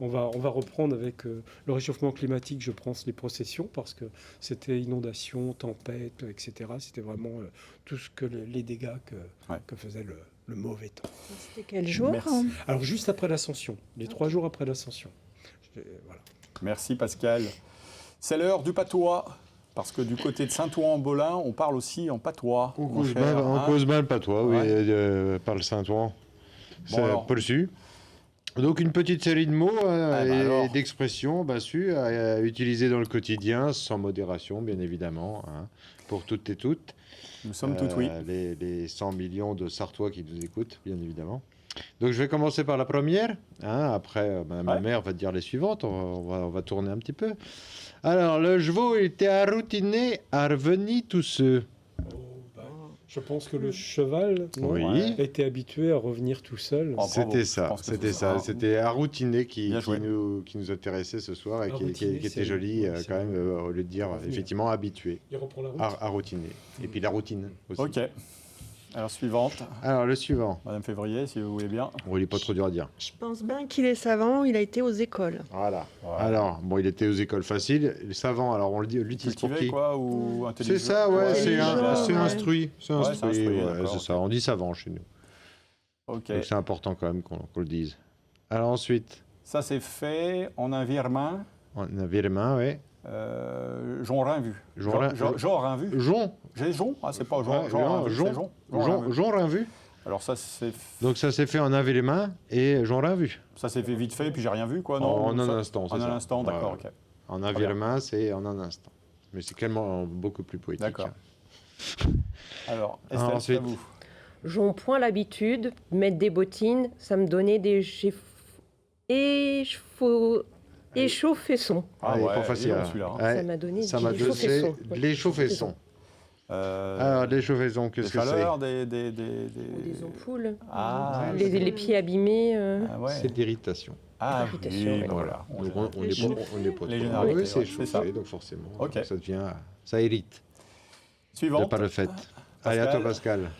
On va reprendre avec le réchauffement climatique, je pense, les processions, parce que c'était inondations, tempêtes, etc. C'était vraiment tout ce que les dégâts que faisait le mauvais temps. C'était quel jour? Alors, juste après l'Ascension, les 3 jours après l'Ascension. Voilà. Merci Pascal. C'est l'heure du patois, parce que du côté de Saint-Ouen-en-Bolin, on parle aussi en patois. On cause bien le patois, oui, par le Saint-Ouen. C'est pas le su. Donc une petite série de mots et d'expressions à utiliser dans le quotidien, sans modération bien évidemment, pour toutes et toutes. Nous sommes toutes oui. Les 100 millions de Sartois qui nous écoutent, bien évidemment. Donc je vais commencer par la première, après ma mère va dire les suivantes, on va tourner un petit peu. Alors le cheval était arroutiné à revenir tous ceux. Je pense que le cheval était habitué à revenir tout seul. C'était ça. C'était Arroutiné qui nous intéressait ce soir et qui était joli quand même, au lieu de dire effectivement habitué. Il reprend la route. Arroutiné. Et puis la routine aussi. Ok. Alors suivante. Alors le suivant. Madame Février, si vous voulez bien. Il n'est pas trop dur à dire. Je pense bien qu'il est savant, il a été aux écoles. Voilà. Alors, il était aux écoles faciles. Le savant, alors on l'utilise pour qui ou c'est ça, c'est instruit. C'est ça, on dit savant chez nous. Ok. Donc c'est important quand même qu'on le dise. Alors ensuite. Ça c'est fait en un virement. En un virement, oui. J'en rien vu. J'en rien vu. J'ai Jon. Ah, c'est pas Jon. J'en rien vu. Alors ça c'est. Donc ça s'est fait en un virement et j'en rien vu. Ça s'est fait vite fait puis j'ai rien vu quoi. Non. En un instant. En un instant, d'accord. Ok. En un virement, c'est en un instant. Mais c'est tellement beaucoup plus poétique. D'accord. Alors Estelle, c'est à vous. J'en point l'habitude mettre des bottines, ça me donnait des échauffessons. Ah ouais, pas facile. Ça m'a donné de l'échauffesson. Alors, l'échauffesson, qu'est-ce que c'est? Des ampoules. Les pieds abîmés. C'est de l'irritation. Ah oui, voilà. On est pas trop. Oui, c'est échauffé, donc forcément, ça irrite. Suivante. De par le fait. Allez, à toi, Pascal.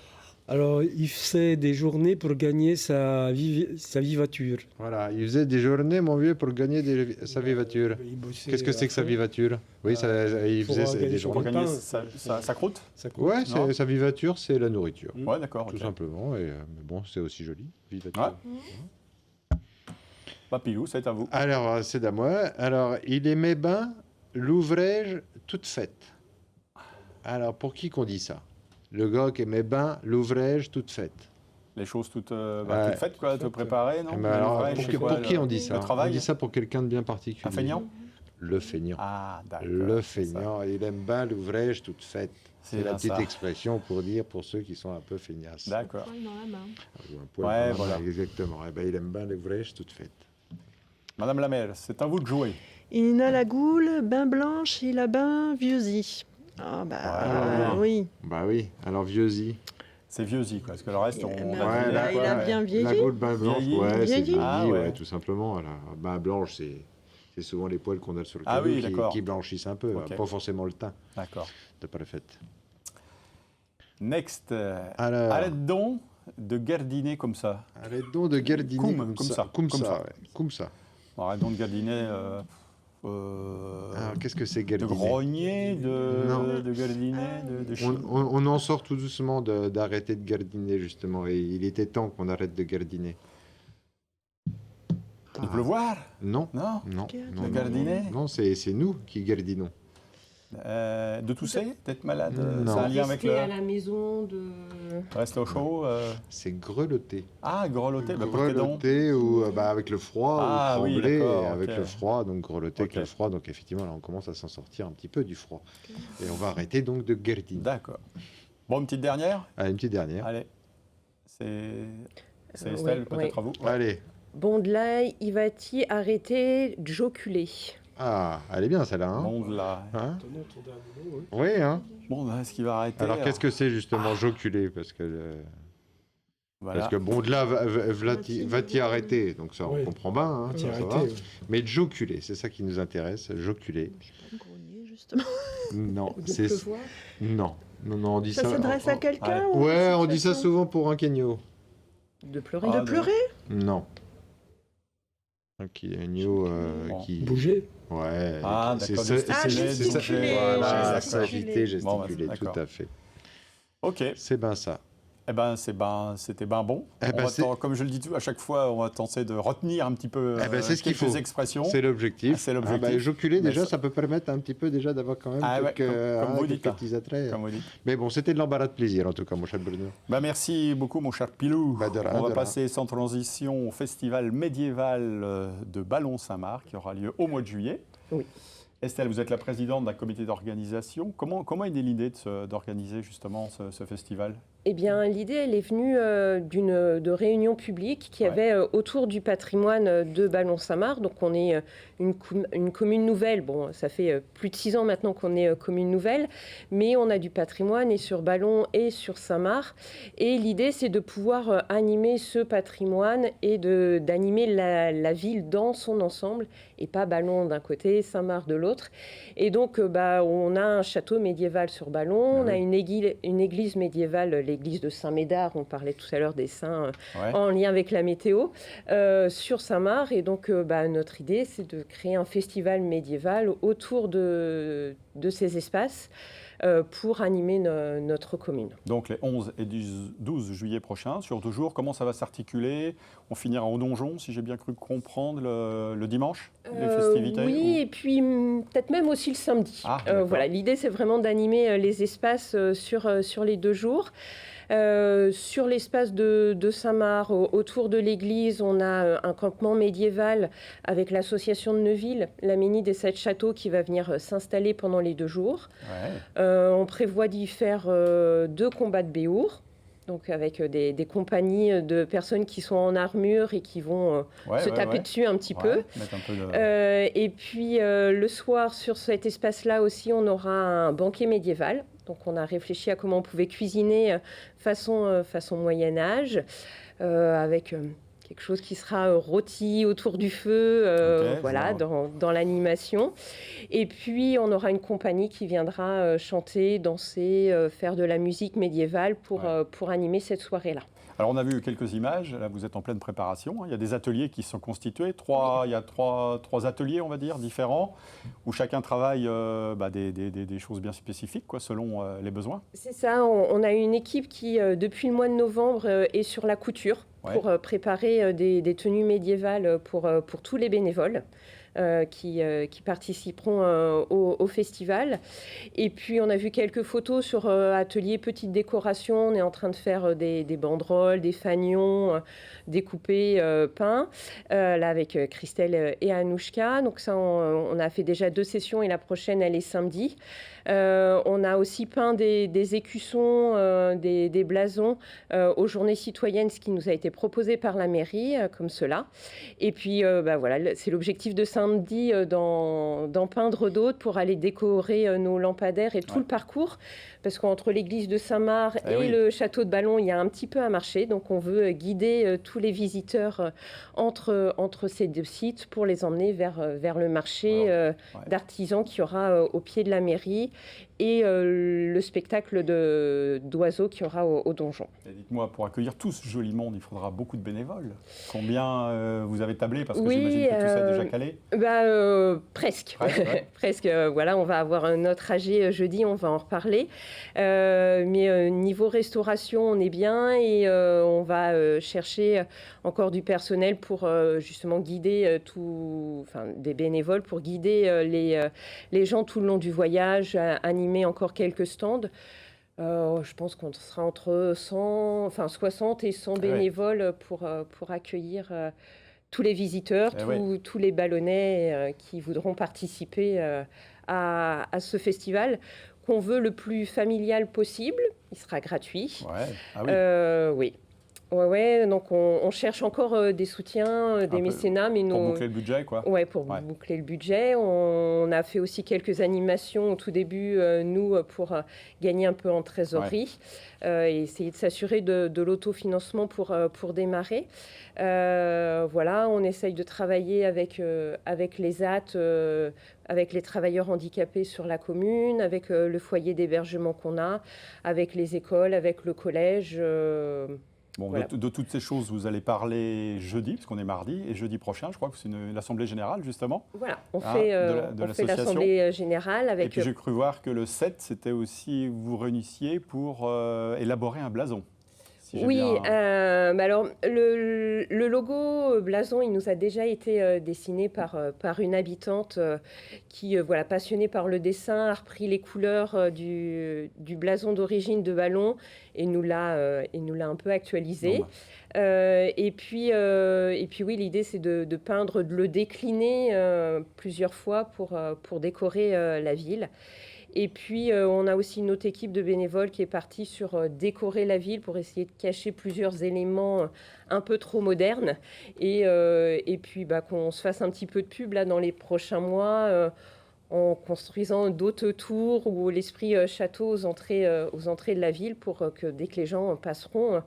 Alors, il faisait des journées pour gagner sa vivature. Voilà, il faisait des journées, mon vieux, pour gagner sa vivature. Qu'est-ce que c'est que sa vivature? Oui, il faisait des journées. Pour gagner sa croûte? Ouais, sa vivature, c'est la nourriture. Ouais, d'accord. Tout simplement, mais bon, c'est aussi joli, vivature. Papilou, c'est à vous. Alors, c'est à moi. Alors, il aimait bien l'ouvrage toute faite. Alors, pour qui qu'on dit ça? Le gars qui aimait bien l'ouvrage toute faite. Les choses toutes faites, quoi, tout préparées, non? Alors, pour qui on dit ça? On dit ça pour quelqu'un de bien particulier. Un feignant? Le feignant. Ah, d'accord. Le feignant, il aime bien l'ouvrage toute faite. C'est la petite expression pour dire pour ceux qui sont un peu feignasses. D'accord. Un poil dans la main. Un poil dans la main, exactement. Il aime bien l'ouvrage toute faite. Madame la maire, c'est à vous de jouer. Il a la goule bain blanche, il a bain vieux-y. Oui. Bah oui, alors vieux-y. C'est vieux-y, quoi, parce que le reste, il a bien vieilli. La goule bain blanche, c'est vieilli, tout simplement. La bain blanche, c'est souvent les poils qu'on a sur le cadeau qui blanchissent un peu, pas forcément le teint. D'accord. De pas le fait. Next. Arrête donc de gardiner comme ça. Arrête donc de gardiner comme ça. Arrête donc de gardiner... qu'est-ce que c'est gardiner? De grogner, de gardiner, de on en sort tout doucement d'arrêter de gardiner, justement. Et il était temps qu'on arrête de gardiner. De pleuvoir? Non. De gardiner? Non, c'est nous qui gardinons. De tousser, d'être malade? Non. C'est un lien avec le... à la maison, de... Rester au chaud C'est grelotter. Ah, grelotter, grelotter ou avec le froid, ou trembler avec le froid, donc grelotter avec le froid. Donc effectivement, là, on commence à s'en sortir un petit peu du froid. Et on va arrêter donc de guerre-t-il. D'accord. Bon, une petite dernière? Allez, une petite dernière. Allez. C'est Estelle, peut-être à vous. Allez. Bondelaï, il va-t-il arrêter d'joculer? Ah, elle est bien celle-là. Hein, Bondelaï. Hein, oui, hein. Bon, est-ce qu'il va arrêter? Alors, qu'est-ce que c'est justement joculer? Parce que Bondelaï va-t-il arrêter? Donc ça, on comprend bien. Hein, ça va. Mais joculer, c'est ça qui nous intéresse. Joculer. Justement. Non, c'est... Non, on dit ça... Ça s'adresse à quelqu'un? Ouais, on dit ça souvent pour un Kenyo. De pleurer. De pleurer? Non. Un Kenyo qui... Bouger. Ouais. Ah, d'accord. Gesticuler. Voilà, gesticuler, tout à fait. Ok. C'est bien ça. Eh ben, c'était bien bon. Comme je le dis à chaque fois, on va tenter de retenir un petit peu c'est ce qu'il faut. Expressions. C'est l'objectif. C'est l'objectif. Joculer, déjà, ça peut permettre un petit peu déjà d'avoir quand même quelques petits attraits. Comme vous dites. Mais bon, c'était de l'embarras de plaisir, en tout cas, mon cher Bruno. Merci beaucoup, mon cher Pilou. On va passer sans transition au festival médiéval de Ballon-Saint-Marc, qui aura lieu au mois de juillet. Oui. Estelle, vous êtes la présidente d'un comité d'organisation. Comment est née l'idée d'organiser justement ce festival? Eh bien, l'idée, elle est venue de réunions publiques qui avaient autour du patrimoine de Ballon-Saint-Marc. Donc, on est une commune nouvelle. Bon, ça fait plus de 6 ans maintenant qu'on est commune nouvelle, mais on a du patrimoine et sur Ballon et sur Saint-Marc. Et l'idée, c'est de pouvoir animer ce patrimoine et d'animer la ville dans son ensemble, et pas Ballon d'un côté, Saint-Marc de l'autre. Et donc, on a un château médiéval sur Ballon, on a une église médiévale, l'église de Saint-Médard, on parlait tout à l'heure des saints en lien avec la météo, sur Saint-Marc. Et donc, notre idée, c'est de créer un festival médiéval autour de ces espaces pour animer notre commune. Donc, les 11 et 12 juillet prochains, sur 2 jours, comment ça va s'articuler? On finira au donjon, si j'ai bien cru comprendre, le dimanche, les festivités? Oui, et puis peut-être même aussi le samedi. Voilà, l'idée, c'est vraiment d'animer les espaces sur les 2 jours. Sur l'espace de Saint-Marc, autour de l'église, on a un campement médiéval avec l'association de Neuville, la Ménie des 7 châteaux, qui va venir s'installer pendant les 2 jours. On prévoit d'y faire 2 combats de béour, donc avec des compagnies de personnes qui sont en armure et qui vont se taper dessus un petit peu. Et puis le soir, sur cet espace-là aussi, on aura un banquet médiéval. Donc on a réfléchi à comment on pouvait cuisiner façon Moyen-Âge, avec quelque chose qui sera rôti autour du feu, dans l'animation. Et puis on aura une compagnie qui viendra chanter, danser, faire de la musique médiévale pour animer cette soirée-là. Alors, on a vu quelques images. Là, vous êtes en pleine préparation. Il y a des ateliers qui sont constitués. Il y a trois ateliers, on va dire, différents, où chacun travaille des choses bien spécifiques, selon les besoins. C'est ça. On a une équipe qui, depuis le mois de novembre, est sur la couture pour préparer des tenues médiévales pour tous les bénévoles. Qui participeront au festival. Et puis, on a vu quelques photos sur atelier petite décoration. On est en train de faire des banderoles, des fanions découpés, peints, là avec Christelle et Anouchka. Donc ça, on a fait déjà 2 sessions et la prochaine, elle est samedi. On a aussi peint des écussons, des blasons aux journées citoyennes, ce qui nous a été proposé par la mairie, comme cela. Et puis, voilà, c'est l'objectif de samedi d'en peindre d'autres pour aller décorer nos lampadaires et tout le parcours. Parce qu'entre l'église de Saint-Marc et le château de Ballon, il y a un petit peu à marcher. Donc, on veut guider tous les visiteurs entre ces 2 sites pour les emmener vers le marché d'artisans qui aura au pied de la mairie. et le spectacle d'oiseaux qu'il y aura au donjon. Dites-moi, pour accueillir tout ce joli monde, il faudra beaucoup de bénévoles. Combien vous avez tablé? Parce que j'imagine que tout ça est déjà calé. Presque. Presque. Voilà, on va avoir un autre AG jeudi, on va en reparler. Mais niveau restauration, on est bien et on va chercher encore du personnel pour justement guider des bénévoles pour guider les gens tout le long du voyage, animer encore quelques stands. Je pense qu'on sera entre 60 et 100 bénévoles pour accueillir tous les visiteurs, tous les ballonnais qui voudront participer à ce festival qu'on veut le plus familial possible. Il sera gratuit. Oui. Ouais, donc on cherche encore des soutiens, des mécénats. Pour boucler le budget, quoi. Pour boucler le budget. On a fait aussi quelques animations au tout début, nous, pour gagner un peu en trésorerie et essayer de s'assurer de l'autofinancement pour démarrer. On essaye de travailler avec les AT, avec les travailleurs handicapés sur la commune, avec le foyer d'hébergement qu'on a, avec les écoles, avec le collège. De toutes ces choses, vous allez parler jeudi, parce qu'on est mardi, et jeudi prochain, je crois que c'est l'Assemblée Générale, justement. Voilà, on fait l'Assemblée Générale avec... Et puis j'ai cru voir que le 7, c'était aussi, vous réunissiez pour élaborer un blason. Alors le logo blason, il nous a déjà été dessiné par une habitante qui, passionnée par le dessin, a repris les couleurs du blason d'origine de Ballon et nous l'a un peu actualisé. Et puis oui, l'idée c'est de peindre, de le décliner plusieurs fois pour décorer la ville. Et puis, on a aussi une autre équipe de bénévoles qui est partie sur décorer la ville pour essayer de cacher plusieurs éléments un peu trop modernes. Et puis, qu'on se fasse un petit peu de pub là, dans les prochains mois en construisant d'autres tours ou l'esprit château aux entrées de la ville pour que dès que les gens passeront...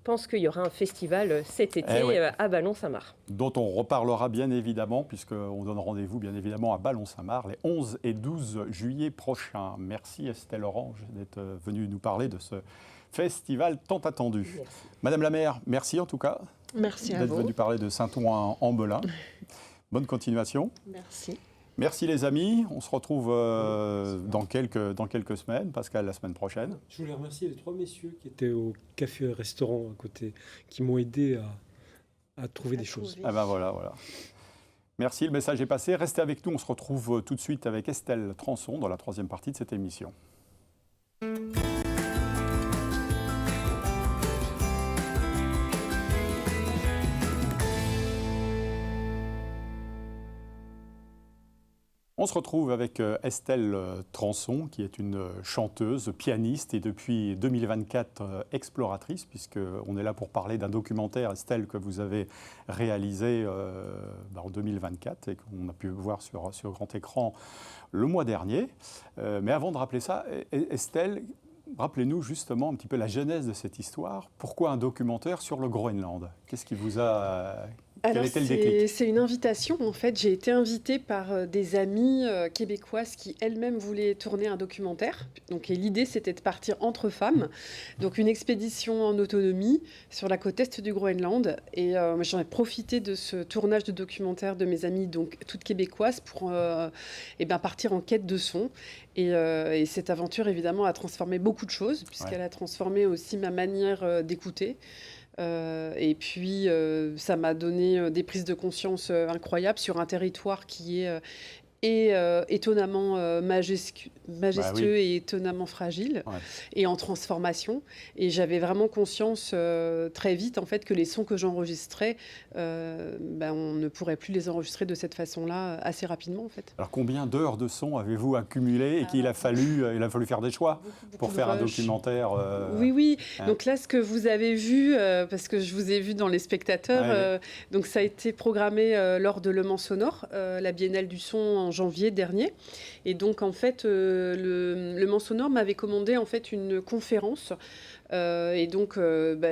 pense qu'il y aura un festival cet été à Ballon-Saint-Marc. Dont on reparlera bien évidemment, puisqu'on donne rendez-vous bien évidemment à Ballon-Saint-Marc les 11 et 12 juillet prochains. Merci Estelle Orange d'être venue nous parler de ce festival tant attendu. Merci. Madame la maire, merci en tout cas. Merci à vous. D'être venue parler de Saint-Ouen-en-Belin. Bonne continuation. Merci. Merci les amis, on se retrouve dans quelques semaines, Pascal la semaine prochaine. Je voulais remercier les 3 messieurs qui étaient au café et restaurant à côté, qui m'ont aidé à trouver des choses. Ah ben voilà. Merci, le message est passé. Restez avec nous, on se retrouve tout de suite avec Estelle Transon dans la 3e partie de cette émission. On se retrouve avec Estelle Transon, qui est une chanteuse, pianiste et depuis 2024 exploratrice, puisqu'on est là pour parler d'un documentaire, Estelle, que vous avez réalisé en 2024 et qu'on a pu voir sur grand écran le mois dernier. Mais avant de rappeler ça, Estelle, rappelez-nous justement un petit peu la genèse de cette histoire. Pourquoi un documentaire sur le Groenland? Qu'est-ce qui vous a... Alors, c'est une invitation. En fait, j'ai été invitée par des amies québécoises qui elles-mêmes voulaient tourner un documentaire. Donc, l'idée, c'était de partir entre femmes. Donc, une expédition en autonomie sur la côte est du Groenland. Et j'en ai profité de ce tournage de documentaire de mes amies, donc toutes québécoises, pour partir en quête de son. Et cette aventure, évidemment, a transformé beaucoup de choses, puisqu'elle a transformé aussi ma manière d'écouter. Et puis, ça m'a donné des prises de conscience incroyables sur un territoire qui est étonnamment majestueux et étonnamment fragile et en transformation. Et j'avais vraiment conscience très vite en fait que les sons que j'enregistrais, on ne pourrait plus les enregistrer de cette façon-là assez rapidement en fait. Alors combien d'heures de sons avez-vous accumulé et qu'il a fallu faire des choix pour faire un documentaire Oui. Donc là, ce que vous avez vu, parce que je vous ai vu dans Les Spectateurs, donc ça a été programmé lors de Le Mans Sonore, la Biennale du son en janvier dernier. Et donc, en fait, le Mans Sonore m'avait commandé en fait une conférence Et donc,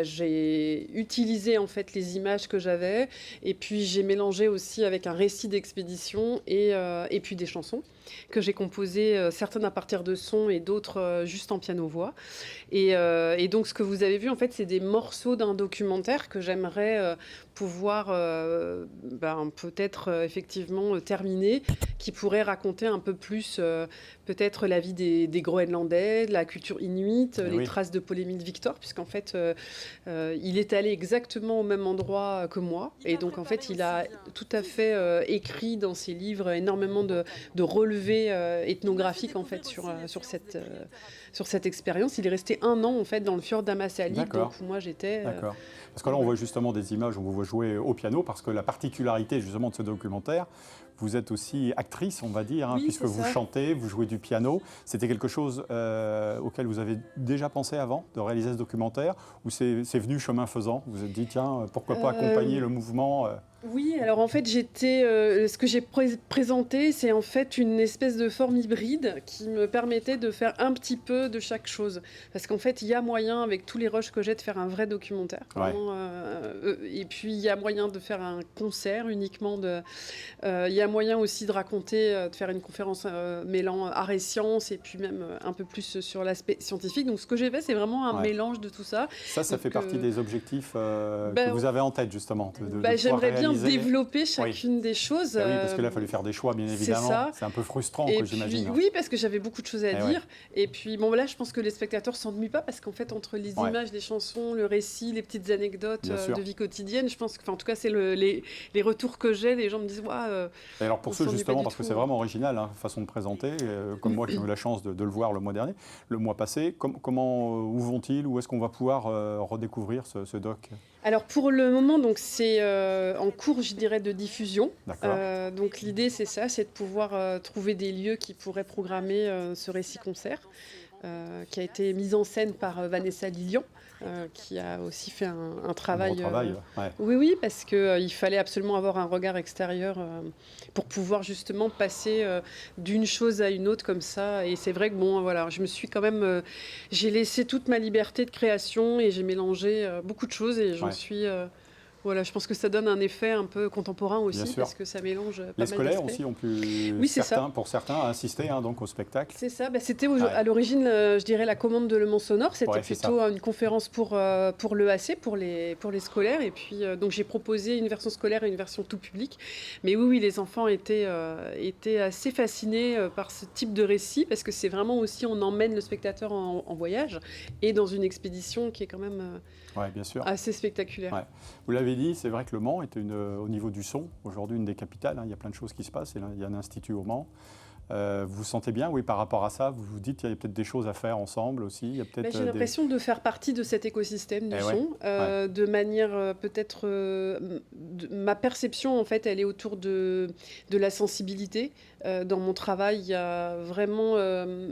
j'ai utilisé en fait les images que j'avais, et puis j'ai mélangé aussi avec un récit d'expédition et puis des chansons que j'ai composées, certaines à partir de sons et d'autres juste en piano-voix. Et donc, ce que vous avez vu, en fait, c'est des morceaux d'un documentaire que j'aimerais pouvoir peut-être effectivement terminer, qui pourrait raconter un peu plus peut-être la vie des Groenlandais, de la culture inuite, les traces de Polémine Victor, puisqu'en fait, il est allé exactement au même endroit que moi. Et donc, en fait, il a tout à fait écrit dans ses livres énormément de relevés ethnographiques en fait, sur cette expérience. Il est resté 1 an en fait, dans le fjord d'Ammassalik, donc où moi j'étais. D'accord. Parce que là, on voit justement des images où vous jouez au piano, parce que la particularité justement de ce documentaire, vous êtes aussi actrice, on va dire, puisque vous chantez, vous jouez du piano. C'était quelque chose auquel vous avez déjà pensé avant de réaliser ce documentaire, ou c'est venu chemin faisant? Vous vous êtes dit, tiens, pourquoi pas accompagner le mouvement Oui, alors en fait, ce que j'ai présenté, c'est en fait une espèce de forme hybride qui me permettait de faire un petit peu de chaque chose. Parce qu'en fait, il y a moyen, avec tous les rushs que j'ai, de faire un vrai documentaire. Et puis, il y a moyen de faire un concert uniquement. Il y a moyen aussi de raconter, de faire une conférence mêlant art et sciences, et puis même un peu plus sur l'aspect scientifique. Donc, ce que j'ai fait, c'est vraiment un mélange de tout ça. Ça fait partie des objectifs que vous avez en tête, justement. J'aimerais bien développer chacune des choses. Oui, parce que là, il fallait faire des choix, bien évidemment. C'est un peu frustrant, j'imagine. Oui, parce que j'avais beaucoup de choses à dire. Et puis, bon, là, je pense que les spectateurs ne s'ennuient pas, parce qu'en fait, entre les images, les chansons, le récit, les petites anecdotes de vie quotidienne, je pense que, en tout cas, c'est les retours que j'ai. Les gens me disent, et alors, pour ceux, justement, parce que c'est vraiment original, façon de présenter, comme moi qui ai eu la chance de le voir le mois passé, où vont-ils? Où est-ce qu'on va pouvoir redécouvrir ce doc? Alors pour le moment, donc c'est en cours, je dirais, de diffusion. Donc l'idée, c'est ça, c'est de pouvoir trouver des lieux qui pourraient programmer ce récit-concert, qui a été mis en scène par Vanessa Lilian, qui a aussi fait un travail. Un gros travail, Oui, parce qu'il fallait absolument avoir un regard extérieur pour pouvoir justement passer d'une chose à une autre comme ça. Et c'est vrai que je me suis quand même, j'ai laissé toute ma liberté de création et j'ai mélangé beaucoup de choses et j'en suis. Je pense que ça donne un effet un peu contemporain aussi, parce que ça mélange pas mal Les scolaires aussi ont pu, pour certains, assister donc au spectacle. C'est ça. C'était à l'origine, je dirais, la commande de Le Mans Sonore. C'était plutôt une conférence pour l'EAC, pour les scolaires. Et puis, donc, j'ai proposé une version scolaire et une version tout public. Mais oui, les enfants étaient assez fascinés par ce type de récit, parce que c'est vraiment aussi, on emmène le spectateur en voyage et dans une expédition qui est quand même bien sûr. assez spectaculaire. Vous l'avez dit, c'est vrai que Le Mans est au niveau du son, aujourd'hui une des capitales. Il y a plein de choses qui se passent. Il y a un institut au Mans. Vous vous sentez bien, par rapport à ça? Vous vous dites qu'il y a peut-être des choses à faire ensemble aussi? J'ai l'impression de faire partie de cet écosystème du son, de manière peut-être... ma perception, en fait, elle est autour de la sensibilité. Dans mon travail, il y a vraiment...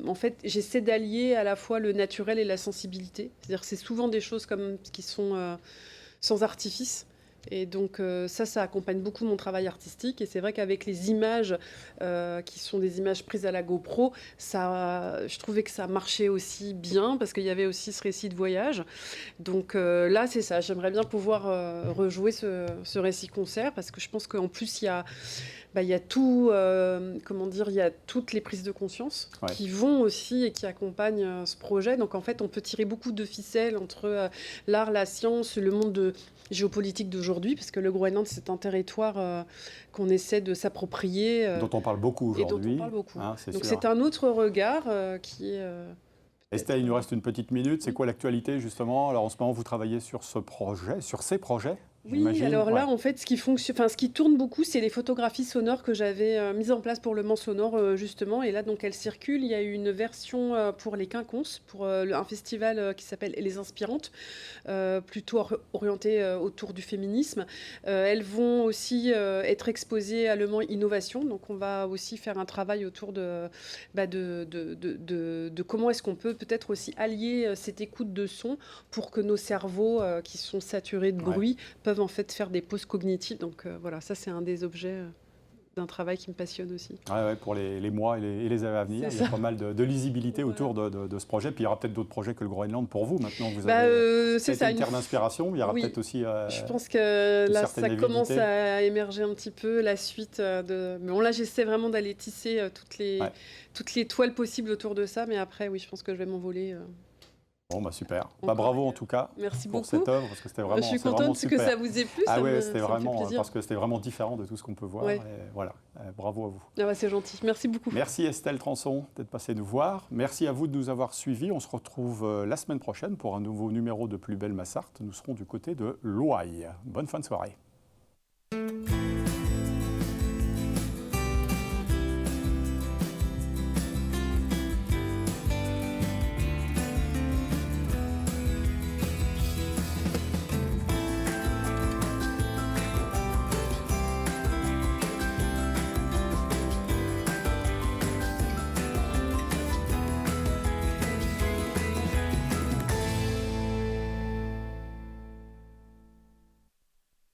en fait, j'essaie d'allier à la fois le naturel et la sensibilité. C'est-à-dire que c'est souvent des choses qui sont sans artifice. Et donc ça accompagne beaucoup mon travail artistique. Et c'est vrai qu'avec les images qui sont des images prises à la GoPro, je trouvais que ça marchait aussi bien parce qu'il y avait aussi ce récit de voyage. Donc là, c'est ça. J'aimerais bien pouvoir rejouer ce récit-concert parce que je pense qu'en plus, il y a tout, il y a toutes les prises de conscience qui vont aussi et qui accompagnent ce projet. Donc en fait, on peut tirer beaucoup de ficelles entre l'art, la science, le monde géopolitique d'aujourd'hui, parce que le Groenland, c'est un territoire qu'on essaie de s'approprier. Dont on parle beaucoup aujourd'hui. Donc c'est un autre regard qui est... Estelle, il nous reste une petite minute. C'est quoi l'actualité, justement? Alors en ce moment, vous travaillez sur ces projets. Oui, alors là, en fait, ce qui tourne beaucoup, c'est les photographies sonores que j'avais mises en place pour Le Mans Sonore, justement. Et là, donc, elles circulent. Il y a eu une version pour les Quinconces, pour un festival qui s'appelle Les Inspirantes, plutôt orienté autour du féminisme. Elles vont aussi être exposées à Le Mans Innovation. Donc, on va aussi faire un travail autour de comment est-ce qu'on peut peut-être aussi allier cette écoute de son pour que nos cerveaux, qui sont saturés de bruit, peuvent en fait faire des pauses cognitives. Donc ça c'est un des objets d'un travail qui me passionne aussi. Pour les mois et les années à venir, il y a pas mal de lisibilité autour de ce projet. Puis il y aura peut-être d'autres projets que le Groenland pour vous. Maintenant, vous avez une terre d'inspiration. Il y aura peut-être aussi. Je pense que là, ça commence à émerger un petit peu la suite. Mais bon, là, j'essaie vraiment d'aller tisser toutes les toiles possibles autour de ça. Mais après, oui, je pense que je vais m'envoler. Bon, super. Bravo en tout cas. Merci pour beaucoup. cette œuvre, parce que c'était vraiment. Je suis contente que ça vous ait plu. C'était vraiment parce que c'était vraiment différent de tout ce qu'on peut voir. Et voilà, bravo à vous. C'est gentil. Merci beaucoup. Merci Estelle Transon d'être passée nous voir. Merci à vous de nous avoir suivis. On se retrouve la semaine prochaine pour un nouveau numéro de Plus belle ma Sarthe. Nous serons du côté de l'Ouaille. Bonne fin de soirée.